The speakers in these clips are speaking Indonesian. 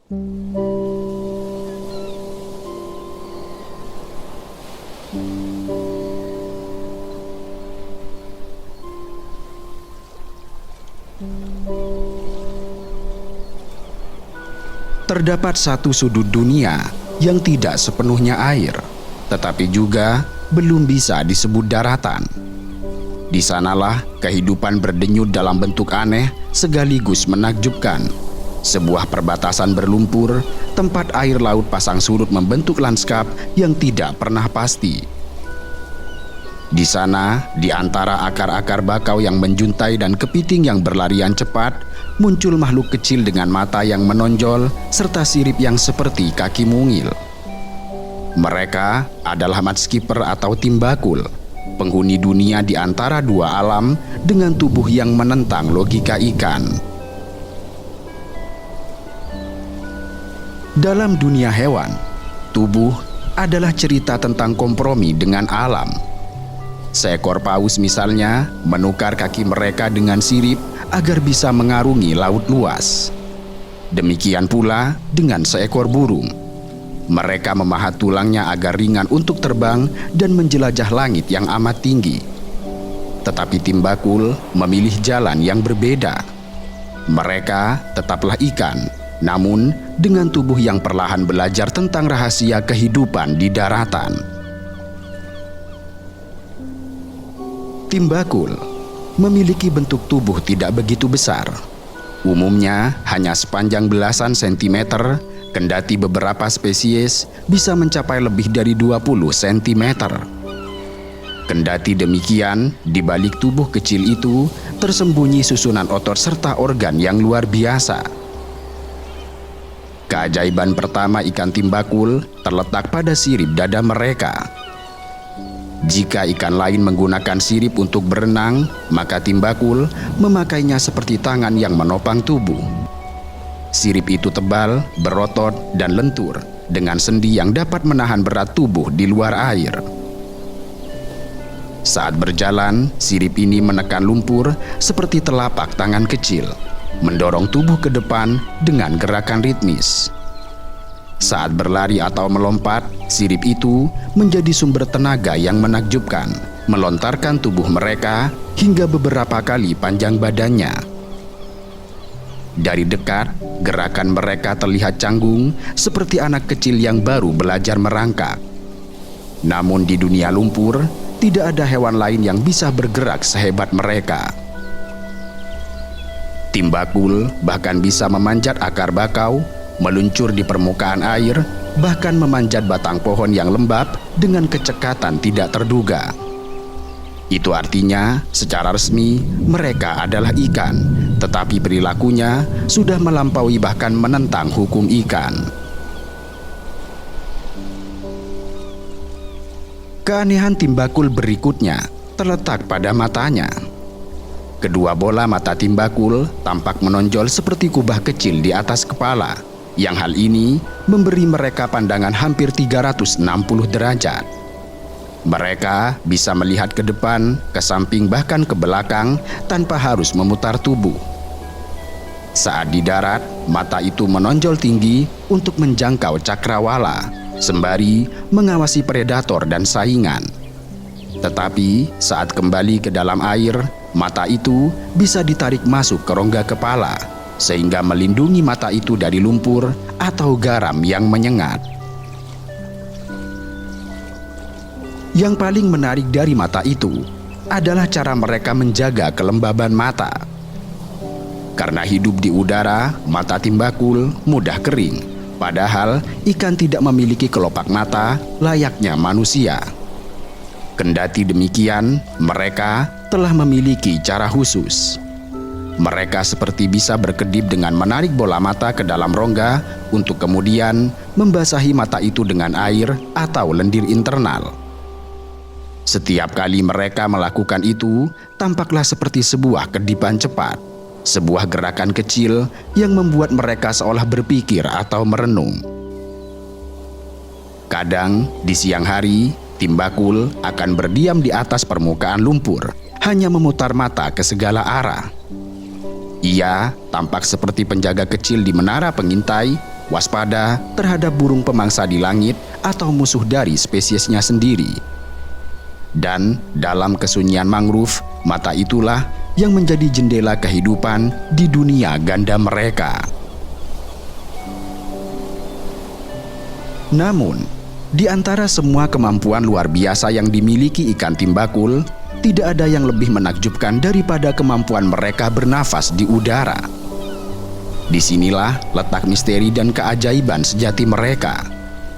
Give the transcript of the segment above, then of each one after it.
Terdapat satu sudut dunia yang tidak sepenuhnya air, tetapi juga belum bisa disebut daratan. Di sanalah kehidupan berdenyut dalam bentuk aneh sekaligus menakjubkan. Sebuah perbatasan berlumpur, tempat air laut pasang surut membentuk lanskap yang tidak pernah pasti. Di sana, di antara akar-akar bakau yang menjuntai dan kepiting yang berlarian cepat, muncul makhluk kecil dengan mata yang menonjol serta sirip yang seperti kaki mungil. Mereka adalah mudskipper atau timbakul, penghuni dunia di antara dua alam dengan tubuh yang menentang logika ikan. Dalam dunia hewan, tubuh adalah cerita tentang kompromi dengan alam. Seekor paus misalnya menukar kaki mereka dengan sirip agar bisa mengarungi laut luas. Demikian pula dengan seekor burung. Mereka memahat tulangnya agar ringan untuk terbang dan menjelajah langit yang amat tinggi. Tetapi timbakul memilih jalan yang berbeda. Mereka tetaplah ikan, namun dengan tubuh yang perlahan belajar tentang rahasia kehidupan di daratan. Timbakul memiliki bentuk tubuh tidak begitu besar. Umumnya hanya sepanjang belasan sentimeter, kendati beberapa spesies bisa mencapai lebih dari 20 sentimeter. Kendati demikian, di balik tubuh kecil itu tersembunyi susunan otot serta organ yang luar biasa. Keajaiban pertama ikan timbakul terletak pada sirip dada mereka. Jika ikan lain menggunakan sirip untuk berenang, maka timbakul memakainya seperti tangan yang menopang tubuh. Sirip itu tebal, berotot, dan lentur, dengan sendi yang dapat menahan berat tubuh di luar air. Saat berjalan, sirip ini menekan lumpur seperti telapak tangan kecil, mendorong tubuh ke depan dengan gerakan ritmis. Saat berlari atau melompat, sirip itu menjadi sumber tenaga yang menakjubkan, melontarkan tubuh mereka hingga beberapa kali panjang badannya. Dari dekat, gerakan mereka terlihat canggung seperti anak kecil yang baru belajar merangkak. Namun di dunia lumpur, tidak ada hewan lain yang bisa bergerak sehebat mereka. Timbakul bahkan bisa memanjat akar bakau, meluncur di permukaan air, bahkan memanjat batang pohon yang lembab dengan kecekatan tidak terduga. Itu artinya, secara resmi, mereka adalah ikan, tetapi perilakunya sudah melampaui bahkan menentang hukum ikan. Keanehan timbakul berikutnya terletak pada matanya. Kedua bola mata timbakul tampak menonjol seperti kubah kecil di atas kepala, yang hal ini memberi mereka pandangan hampir 360 derajat. Mereka bisa melihat ke depan, ke samping, bahkan ke belakang tanpa harus memutar tubuh. Saat di darat, mata itu menonjol tinggi untuk menjangkau cakrawala, sembari mengawasi predator dan saingan. Tetapi saat kembali ke dalam air, mata itu bisa ditarik masuk ke rongga kepala, sehingga melindungi mata itu dari lumpur atau garam yang menyengat. Yang paling menarik dari mata itu adalah cara mereka menjaga kelembaban mata. Karena hidup di udara, mata timbakul mudah kering, padahal ikan tidak memiliki kelopak mata layaknya manusia. Kendati demikian, mereka telah memiliki cara khusus. Mereka seperti bisa berkedip dengan menarik bola mata ke dalam rongga untuk kemudian membasahi mata itu dengan air atau lendir internal. Setiap kali mereka melakukan itu, tampaklah seperti sebuah kedipan cepat, sebuah gerakan kecil yang membuat mereka seolah berpikir atau merenung. Kadang di siang hari, timbakul akan berdiam di atas permukaan lumpur, hanya memutar mata ke segala arah. Ia tampak seperti penjaga kecil di menara pengintai waspada terhadap burung pemangsa di langit atau musuh dari spesiesnya sendiri. Dan dalam kesunyian mangrove, mata itulah yang menjadi jendela kehidupan di dunia ganda mereka. Namun, di antara semua kemampuan luar biasa yang dimiliki ikan timbakul, tidak ada yang lebih menakjubkan daripada kemampuan mereka bernafas di udara. Disinilah letak misteri dan keajaiban sejati mereka.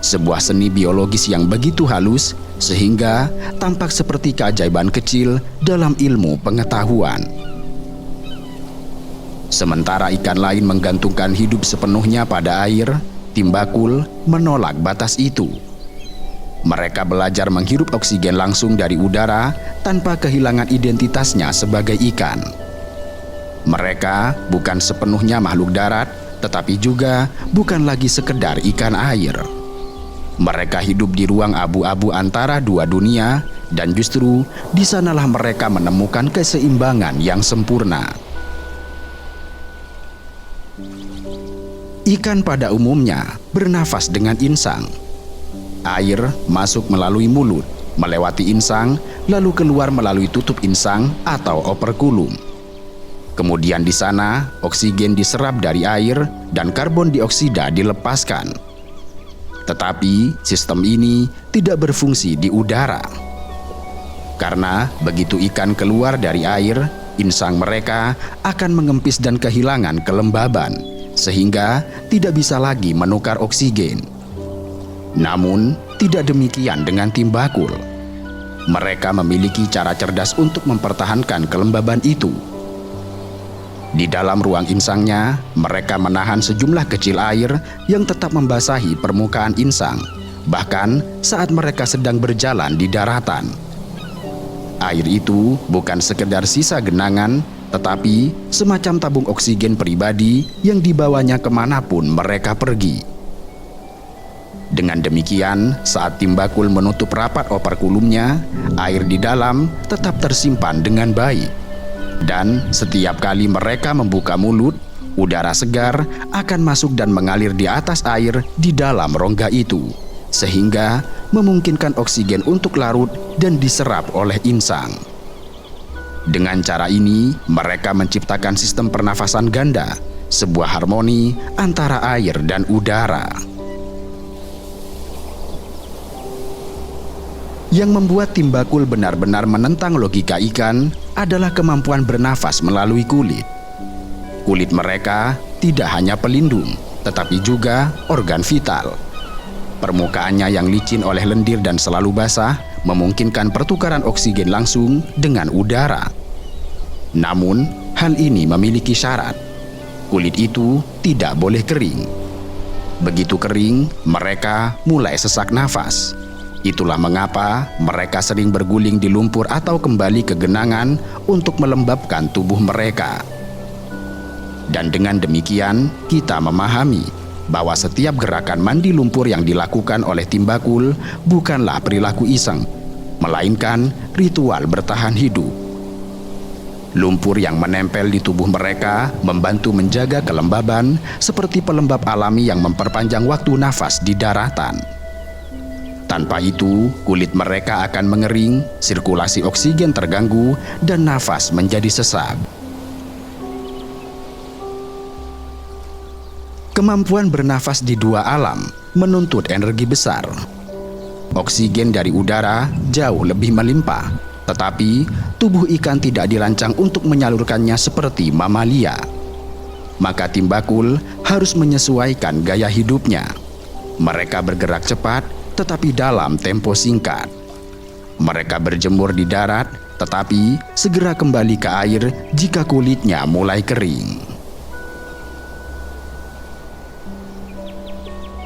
Sebuah seni biologis yang begitu halus sehingga tampak seperti keajaiban kecil dalam ilmu pengetahuan. Sementara ikan lain menggantungkan hidup sepenuhnya pada air, timbakul menolak batas itu. Mereka belajar menghirup oksigen langsung dari udara tanpa kehilangan identitasnya sebagai ikan. Mereka bukan sepenuhnya makhluk darat, tetapi juga bukan lagi sekedar ikan air. Mereka hidup di ruang abu-abu antara dua dunia, dan justru di sanalah mereka menemukan keseimbangan yang sempurna. Ikan pada umumnya bernafas dengan insang. Air masuk melalui mulut, melewati insang, lalu keluar melalui tutup insang atau operkulum. Kemudian di sana, oksigen diserap dari air dan karbon dioksida dilepaskan. Tetapi sistem ini tidak berfungsi di udara. Karena begitu ikan keluar dari air, insang mereka akan mengempis dan kehilangan kelembaban, sehingga tidak bisa lagi menukar oksigen. Namun, tidak demikian dengan timbakul. Mereka memiliki cara cerdas untuk mempertahankan kelembaban itu. Di dalam ruang insangnya, mereka menahan sejumlah kecil air yang tetap membasahi permukaan insang, bahkan saat mereka sedang berjalan di daratan. Air itu bukan sekedar sisa genangan, tetapi semacam tabung oksigen pribadi yang dibawanya kemanapun mereka pergi. Dengan demikian, saat timbakul menutup rapat operkulumnya, air di dalam tetap tersimpan dengan baik. Dan setiap kali mereka membuka mulut, udara segar akan masuk dan mengalir di atas air di dalam rongga itu, sehingga memungkinkan oksigen untuk larut dan diserap oleh insang. Dengan cara ini, mereka menciptakan sistem pernafasan ganda, sebuah harmoni antara air dan udara. Yang membuat timbakul benar-benar menentang logika ikan adalah kemampuan bernafas melalui kulit. Kulit mereka tidak hanya pelindung, tetapi juga organ vital. Permukaannya yang licin oleh lendir dan selalu basah memungkinkan pertukaran oksigen langsung dengan udara. Namun, hal ini memiliki syarat. Kulit itu tidak boleh kering. Begitu kering, mereka mulai sesak nafas. Itulah mengapa mereka sering berguling di lumpur atau kembali ke genangan untuk melembabkan tubuh mereka. Dan dengan demikian, kita memahami bahwa setiap gerakan mandi lumpur yang dilakukan oleh timbakul bukanlah perilaku iseng, melainkan ritual bertahan hidup. Lumpur yang menempel di tubuh mereka membantu menjaga kelembaban seperti pelembab alami yang memperpanjang waktu nafas di daratan. Tanpa itu, kulit mereka akan mengering, sirkulasi oksigen terganggu, dan nafas menjadi sesak. Kemampuan bernafas di dua alam menuntut energi besar. Oksigen dari udara jauh lebih melimpah, tetapi tubuh ikan tidak dirancang untuk menyalurkannya seperti mamalia. Maka timbakul harus menyesuaikan gaya hidupnya. Mereka bergerak cepat, tetapi dalam tempo singkat. Mereka berjemur di darat, tetapi segera kembali ke air jika kulitnya mulai kering.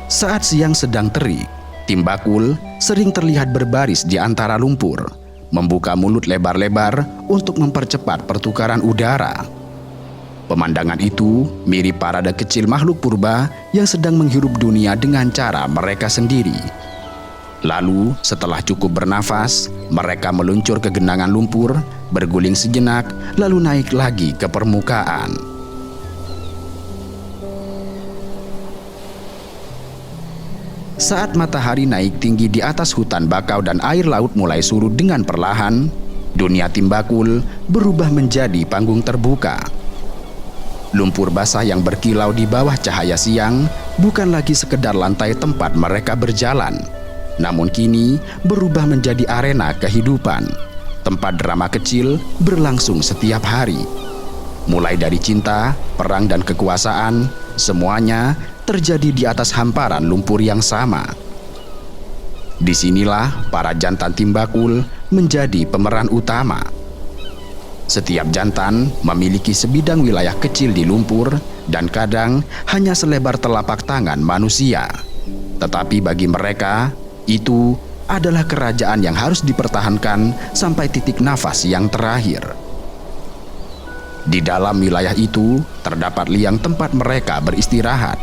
Saat siang sedang terik, timbakul sering terlihat berbaris di antara lumpur, membuka mulut lebar-lebar untuk mempercepat pertukaran udara. Pemandangan itu mirip parade kecil makhluk purba yang sedang menghirup dunia dengan cara mereka sendiri. Lalu, setelah cukup bernafas, mereka meluncur ke genangan lumpur, berguling sejenak, lalu naik lagi ke permukaan. Saat matahari naik tinggi di atas hutan bakau dan air laut mulai surut dengan perlahan, dunia Timbakul berubah menjadi panggung terbuka. Lumpur basah yang berkilau di bawah cahaya siang bukan lagi sekedar lantai tempat mereka berjalan, namun kini berubah menjadi arena kehidupan, tempat drama kecil berlangsung setiap hari. Mulai dari cinta, perang, dan kekuasaan, semuanya terjadi di atas hamparan lumpur yang sama. Disinilah para jantan Timbakul menjadi pemeran utama. Setiap jantan memiliki sebidang wilayah kecil di lumpur dan kadang hanya selebar telapak tangan manusia. Tetapi bagi mereka, itu adalah kerajaan yang harus dipertahankan sampai titik nafas yang terakhir. Di dalam wilayah itu terdapat liang tempat mereka beristirahat,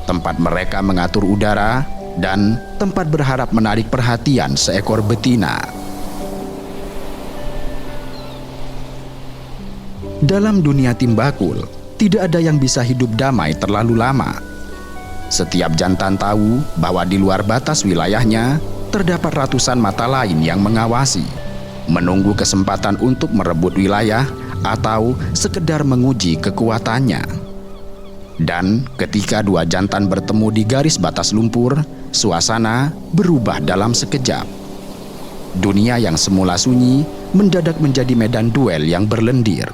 tempat mereka mengatur udara, dan tempat berharap menarik perhatian seekor betina. Dalam dunia Timbakul, tidak ada yang bisa hidup damai terlalu lama. Setiap jantan tahu bahwa di luar batas wilayahnya terdapat ratusan mata lain yang mengawasi, menunggu kesempatan untuk merebut wilayah atau sekedar menguji kekuatannya. Dan ketika dua jantan bertemu di garis batas lumpur, suasana berubah dalam sekejap. Dunia yang semula sunyi mendadak menjadi medan duel yang berlendir.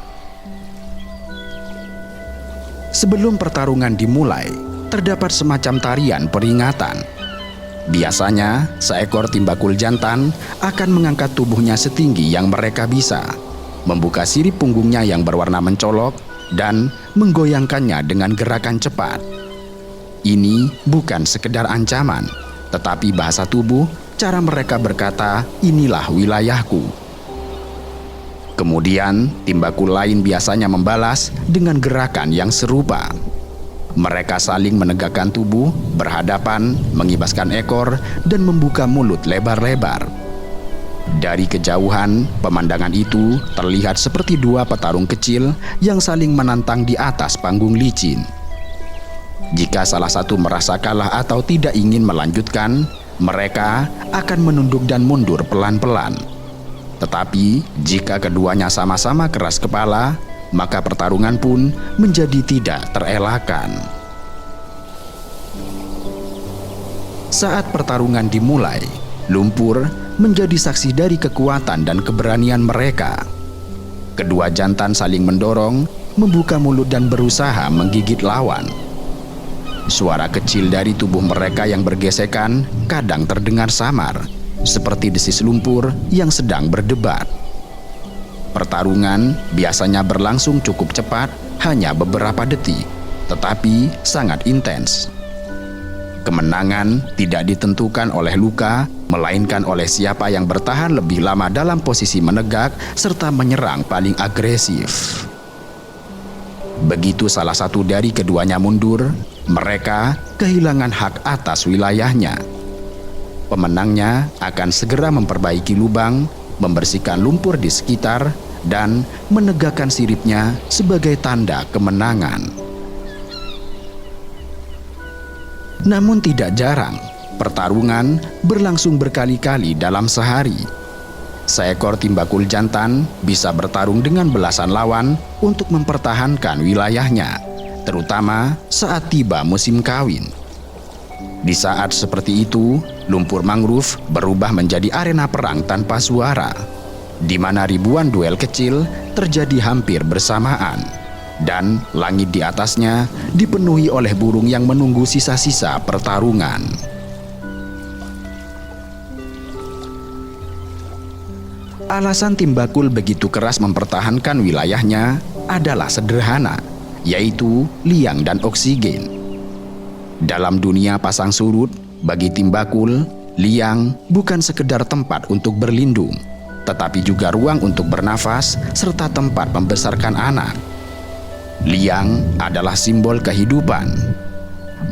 Sebelum pertarungan dimulai, terdapat semacam tarian peringatan. Biasanya, seekor Timbakul jantan akan mengangkat tubuhnya setinggi yang mereka bisa, membuka sirip punggungnya yang berwarna mencolok, dan menggoyangkannya dengan gerakan cepat. Ini bukan sekedar ancaman, tetapi bahasa tubuh, cara mereka berkata, "Inilah wilayahku." Kemudian, Timbakul lain biasanya membalas dengan gerakan yang serupa. Mereka saling menegakkan tubuh, berhadapan, mengibaskan ekor, dan membuka mulut lebar-lebar. Dari kejauhan, pemandangan itu terlihat seperti dua petarung kecil yang saling menantang di atas panggung licin. Jika salah satu merasa kalah atau tidak ingin melanjutkan, mereka akan menunduk dan mundur pelan-pelan. Tetapi jika keduanya sama-sama keras kepala, maka pertarungan pun menjadi tidak terelakkan. Saat pertarungan dimulai, lumpur menjadi saksi dari kekuatan dan keberanian mereka. Kedua jantan saling mendorong, membuka mulut dan berusaha menggigit lawan. Suara kecil dari tubuh mereka yang bergesekan kadang terdengar samar, seperti desis lumpur yang sedang berdebat. Pertarungan biasanya berlangsung cukup cepat, hanya beberapa detik, tetapi sangat intens. Kemenangan tidak ditentukan oleh luka, melainkan oleh siapa yang bertahan lebih lama dalam posisi menegak serta menyerang paling agresif. Begitu salah satu dari keduanya mundur, mereka kehilangan hak atas wilayahnya. Pemenangnya akan segera memperbaiki lubang, membersihkan lumpur di sekitar, dan menegakkan siripnya sebagai tanda kemenangan. Namun tidak jarang, pertarungan berlangsung berkali-kali dalam sehari. Seekor Timbakul jantan bisa bertarung dengan belasan lawan untuk mempertahankan wilayahnya, terutama saat tiba musim kawin. Di saat seperti itu, lumpur mangrove berubah menjadi arena perang tanpa suara, di mana ribuan duel kecil terjadi hampir bersamaan, dan langit di atasnya dipenuhi oleh burung yang menunggu sisa-sisa pertarungan. Alasan Timbakul begitu keras mempertahankan wilayahnya adalah sederhana, yaitu liang dan oksigen. Dalam dunia pasang surut, bagi Timbakul, liang bukan sekedar tempat untuk berlindung, tetapi juga ruang untuk bernafas serta tempat membesarkan anak. Liang adalah simbol kehidupan.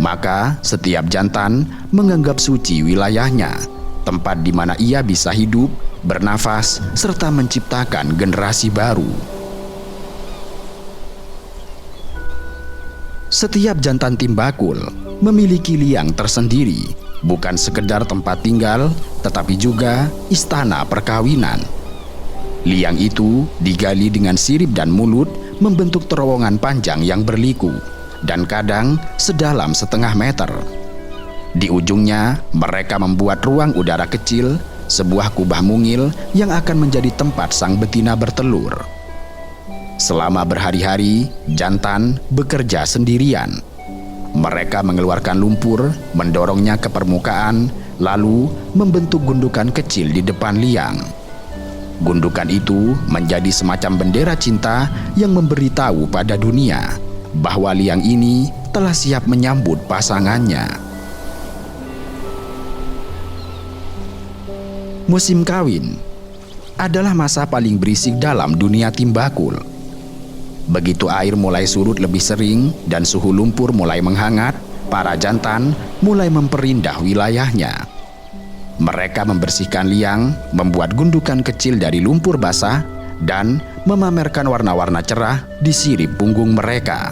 Maka setiap jantan menganggap suci wilayahnya, tempat di mana ia bisa hidup, bernafas, serta menciptakan generasi baru. Setiap jantan Timbakul memiliki liang tersendiri, bukan sekedar tempat tinggal, tetapi juga istana perkawinan. Liang itu digali dengan sirip dan mulut, membentuk terowongan panjang yang berliku, dan kadang sedalam 0,5 meter. Di ujungnya, mereka membuat ruang udara kecil, sebuah kubah mungil yang akan menjadi tempat sang betina bertelur. Selama berhari-hari, jantan bekerja sendirian. Mereka mengeluarkan lumpur, mendorongnya ke permukaan, lalu membentuk gundukan kecil di depan liang. Gundukan itu menjadi semacam bendera cinta yang memberitahu pada dunia bahwa liang ini telah siap menyambut pasangannya. Musim kawin adalah masa paling berisik dalam dunia timbakul. Begitu air mulai surut lebih sering dan suhu lumpur mulai menghangat, para jantan mulai memperindah wilayahnya. Mereka membersihkan liang, membuat gundukan kecil dari lumpur basah, dan memamerkan warna-warna cerah di sirip punggung mereka.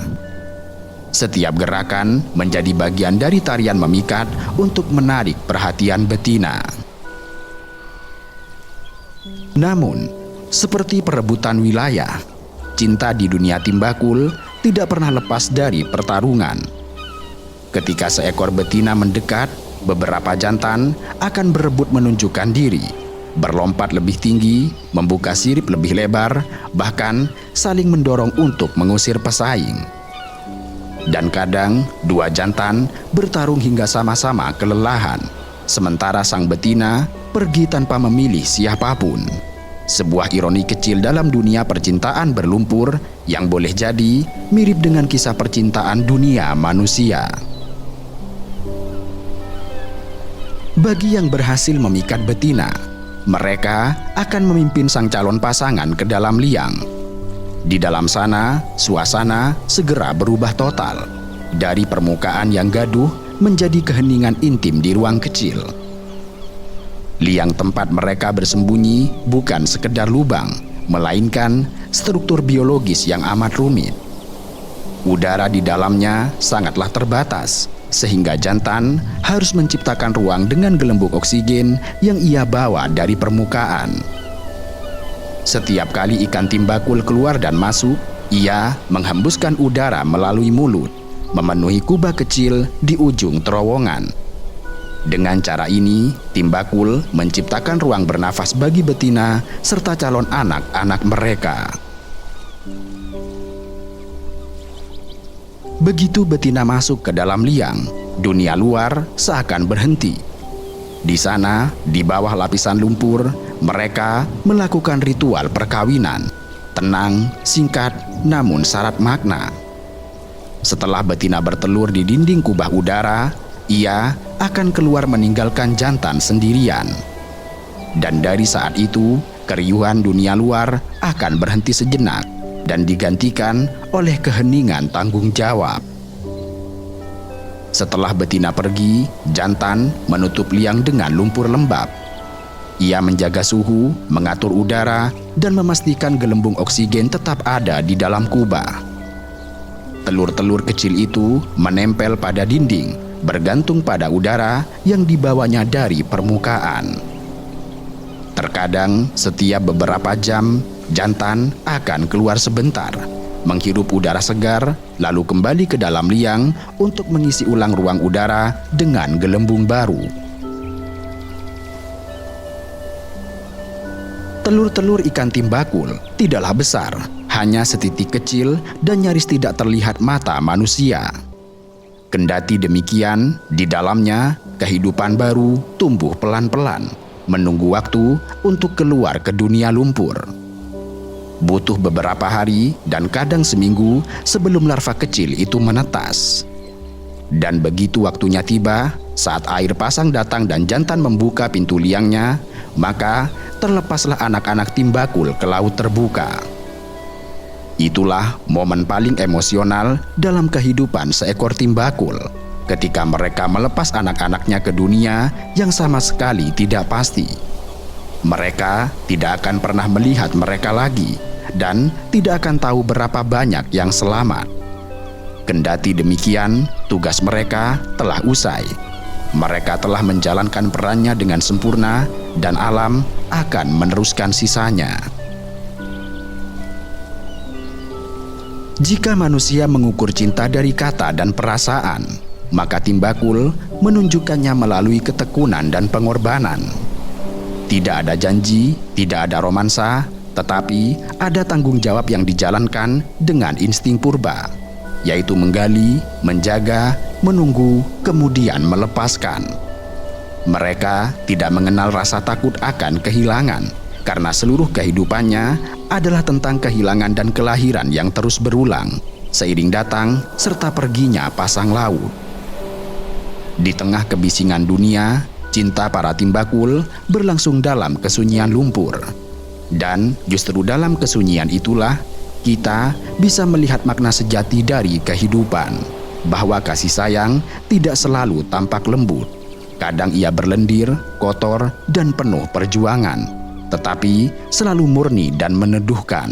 Setiap gerakan menjadi bagian dari tarian memikat untuk menarik perhatian betina. Namun, seperti perebutan wilayah, cinta di dunia timbakul tidak pernah lepas dari pertarungan. Ketika seekor betina mendekat, beberapa jantan akan berebut menunjukkan diri, berlompat lebih tinggi, membuka sirip lebih lebar, bahkan saling mendorong untuk mengusir pesaing. Dan kadang dua jantan bertarung hingga sama-sama kelelahan, sementara sang betina pergi tanpa memilih siapapun. Sebuah ironi kecil dalam dunia percintaan berlumpur yang boleh jadi mirip dengan kisah percintaan dunia manusia. Bagi yang berhasil memikat betina, mereka akan memimpin sang calon pasangan ke dalam liang. Di dalam sana, suasana segera berubah total. Dari permukaan yang gaduh menjadi keheningan intim di ruang kecil. Liang tempat mereka bersembunyi bukan sekedar lubang, melainkan struktur biologis yang amat rumit. Udara di dalamnya sangatlah terbatas, sehingga jantan harus menciptakan ruang dengan gelembung oksigen yang ia bawa dari permukaan. Setiap kali ikan timbakul keluar dan masuk, ia menghembuskan udara melalui mulut, memenuhi kubah kecil di ujung terowongan. Dengan cara ini, timbakul menciptakan ruang bernafas bagi betina serta calon anak-anak mereka. Begitu betina masuk ke dalam liang, dunia luar seakan berhenti. Di sana, di bawah lapisan lumpur, mereka melakukan ritual perkawinan. Tenang, singkat, namun syarat makna. Setelah betina bertelur di dinding kubah udara, ia akan keluar meninggalkan jantan sendirian. Dan dari saat itu, keriuhan dunia luar akan berhenti sejenak dan digantikan oleh keheningan tanggung jawab. Setelah betina pergi, jantan menutup liang dengan lumpur lembab. Ia menjaga suhu, mengatur udara, dan memastikan gelembung oksigen tetap ada di dalam kubah. Telur-telur kecil itu menempel pada dinding, bergantung pada udara yang dibawanya dari permukaan. Terkadang setiap beberapa jam, jantan akan keluar sebentar, menghirup udara segar, lalu kembali ke dalam liang untuk mengisi ulang ruang udara dengan gelembung baru. Telur-telur ikan timbakul tidaklah besar, hanya setitik kecil dan nyaris tidak terlihat mata manusia. Kendati demikian, di dalamnya kehidupan baru tumbuh pelan-pelan, menunggu waktu untuk keluar ke dunia lumpur. Butuh beberapa hari dan kadang seminggu sebelum larva kecil itu menetas. Dan begitu waktunya tiba, saat air pasang datang dan jantan membuka pintu liangnya, maka terlepaslah anak-anak timbakul ke laut terbuka. Itulah momen paling emosional dalam kehidupan seekor timbakul, ketika mereka melepas anak-anaknya ke dunia yang sama sekali tidak pasti. Mereka tidak akan pernah melihat mereka lagi dan tidak akan tahu berapa banyak yang selamat. Kendati demikian, tugas mereka telah usai. Mereka telah menjalankan perannya dengan sempurna dan alam akan meneruskan sisanya. Jika manusia mengukur cinta dari kata dan perasaan, maka Timbakul menunjukkannya melalui ketekunan dan pengorbanan. Tidak ada janji, tidak ada romansa, tetapi ada tanggung jawab yang dijalankan dengan insting purba, yaitu menggali, menjaga, menunggu, kemudian melepaskan. Mereka tidak mengenal rasa takut akan kehilangan, karena seluruh kehidupannya adalah tentang kehilangan dan kelahiran yang terus berulang, seiring datang serta perginya pasang laut. Di tengah kebisingan dunia, cinta para Timbakul berlangsung dalam kesunyian lumpur. Dan justru dalam kesunyian itulah kita bisa melihat makna sejati dari kehidupan, bahwa kasih sayang tidak selalu tampak lembut. Kadang ia berlendir, kotor, dan penuh perjuangan, tetapi selalu murni dan meneduhkan.